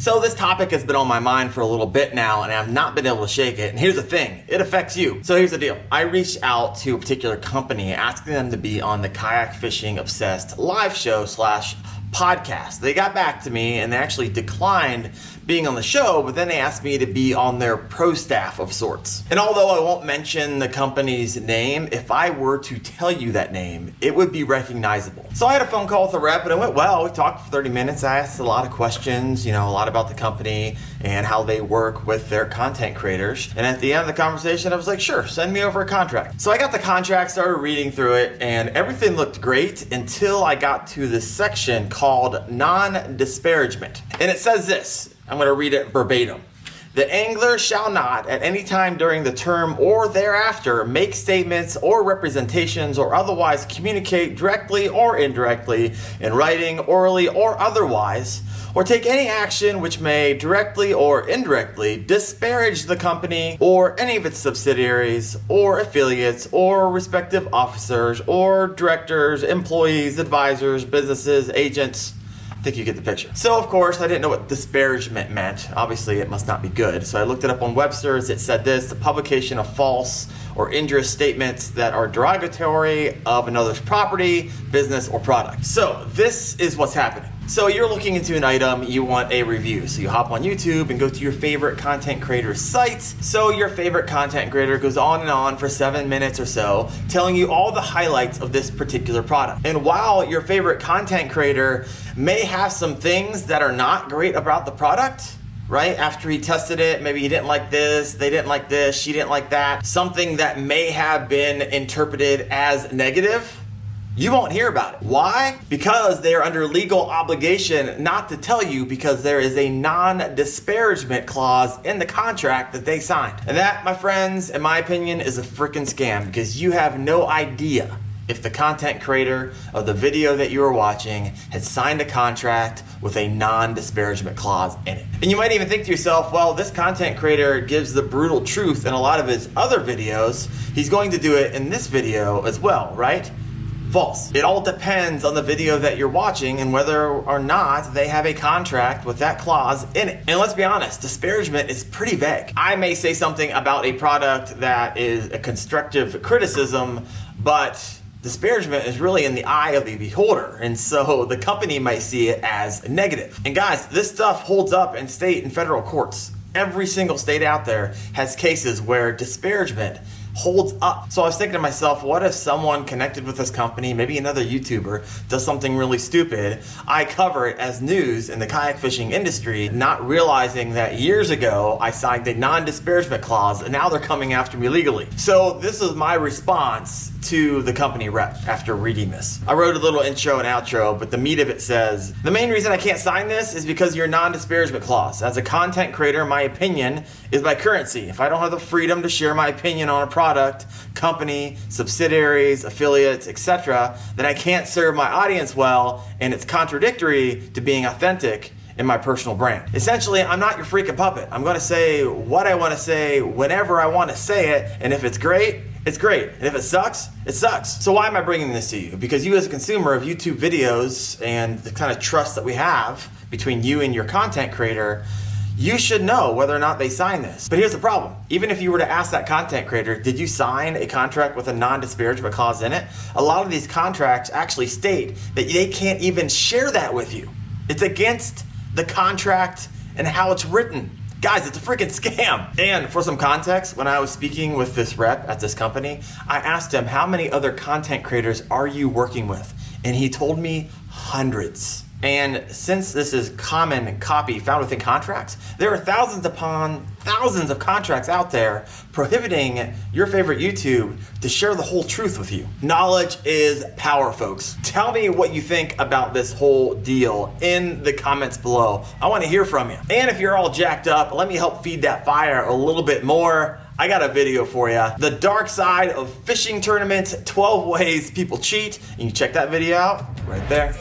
So this topic has been on my mind for a little bit now and I've not been able to shake it. And here's the thing, it affects you. So here's the deal. I reached out to a particular company asking them to be on the Kayak Fishing Obsessed live show / podcast. They got back to me and they actually declined being on the show, but then they asked me to be on their pro staff of sorts. And although I won't mention the company's name, if I were to tell you that name, it would be recognizable. So I had a phone call with the rep and it went well. We talked for 30 minutes. I asked a lot of questions, a lot about the company and how they work with their content creators. And at the end of the conversation, I was like, sure, send me over a contract. So I got the contract, started reading through it, and everything looked great until I got to this section called non-disparagement. And it says this, I'm going to read it verbatim. The angler shall not at any time during the term or thereafter make statements or representations or otherwise communicate directly or indirectly in writing, orally, or otherwise, or take any action which may directly or indirectly disparage the company or any of its subsidiaries or affiliates or respective officers or directors, employees, advisors, businesses, agents. I think you get the picture. So of course, I didn't know what disparagement meant. Obviously, it must not be good. So I looked it up on Webster's. It said this: the publication of false or injurious statements that are derogatory of another's property, business, or product. So this is what's happening. So you're looking into an item, you want a review. So you hop on YouTube and go to your favorite content creator's site. So your favorite content creator goes on and on for 7 minutes or so, telling you all the highlights of this particular product. And while your favorite content creator may have some things that are not great about the product, right? After he tested it, maybe he didn't like this, they didn't like this, she didn't like that, something that may have been interpreted as negative, you won't hear about it. Why? Because they are under legal obligation not to tell you, because there is a non-disparagement clause in the contract that they signed. And that, my friends, in my opinion, is a freaking scam, because you have no idea if the content creator of the video that you are watching had signed a contract with a non-disparagement clause in it. And you might even think to yourself, well, this content creator gives the brutal truth in a lot of his other videos. He's going to do it in this video as well, right? False. It all depends on the video that you're watching and whether or not they have a contract with that clause in it. And let's be honest, disparagement is pretty vague. I may say something about a product that is a constructive criticism, but disparagement is really in the eye of the beholder, and so the company might see it as negative. And guys, this stuff holds up in state and federal courts. Every single state out there has cases where disparagement holds up. So I was thinking to myself, what if someone connected with this company, maybe another YouTuber, does something really stupid? I cover it as news in the kayak fishing industry, not realizing that years ago I signed a non-disparagement clause and now they're coming after me legally. So this is my response to the company rep after reading this. I wrote a little intro and outro, but the meat of it says, the main reason I can't sign this is because of your non-disparagement clause. As a content creator, my opinion is my currency. If I don't have the freedom to share my opinion on a product, company, subsidiaries, affiliates, etc., then I can't serve my audience well, and it's contradictory to being authentic in my personal brand. Essentially, I'm not your freaking puppet. I'm gonna say what I wanna say whenever I wanna say it, and if it's great, it's great. And if it sucks, it sucks. So why am I bringing this to you? Because you as a consumer of YouTube videos and the kind of trust that we have between you and your content creator, you should know whether or not they sign this. But here's the problem. Even if you were to ask that content creator, did you sign a contract with a non-disparagement clause in it? A lot of these contracts actually state that they can't even share that with you. It's against the contract and how it's written. Guys, it's a freaking scam. And for some context, when I was speaking with this rep at this company, I asked him, how many other content creators are you working with? And he told me hundreds. And since this is common copy found within contracts, there are thousands upon thousands of contracts out there prohibiting your favorite YouTube to share the whole truth with you. Knowledge is power, folks. Tell me what you think about this whole deal in the comments below. I want to hear from you. And if you're all jacked up, let me help feed that fire a little bit more. I got a video for you. The dark side of fishing tournaments, 12 ways people cheat. And you check that video out right there.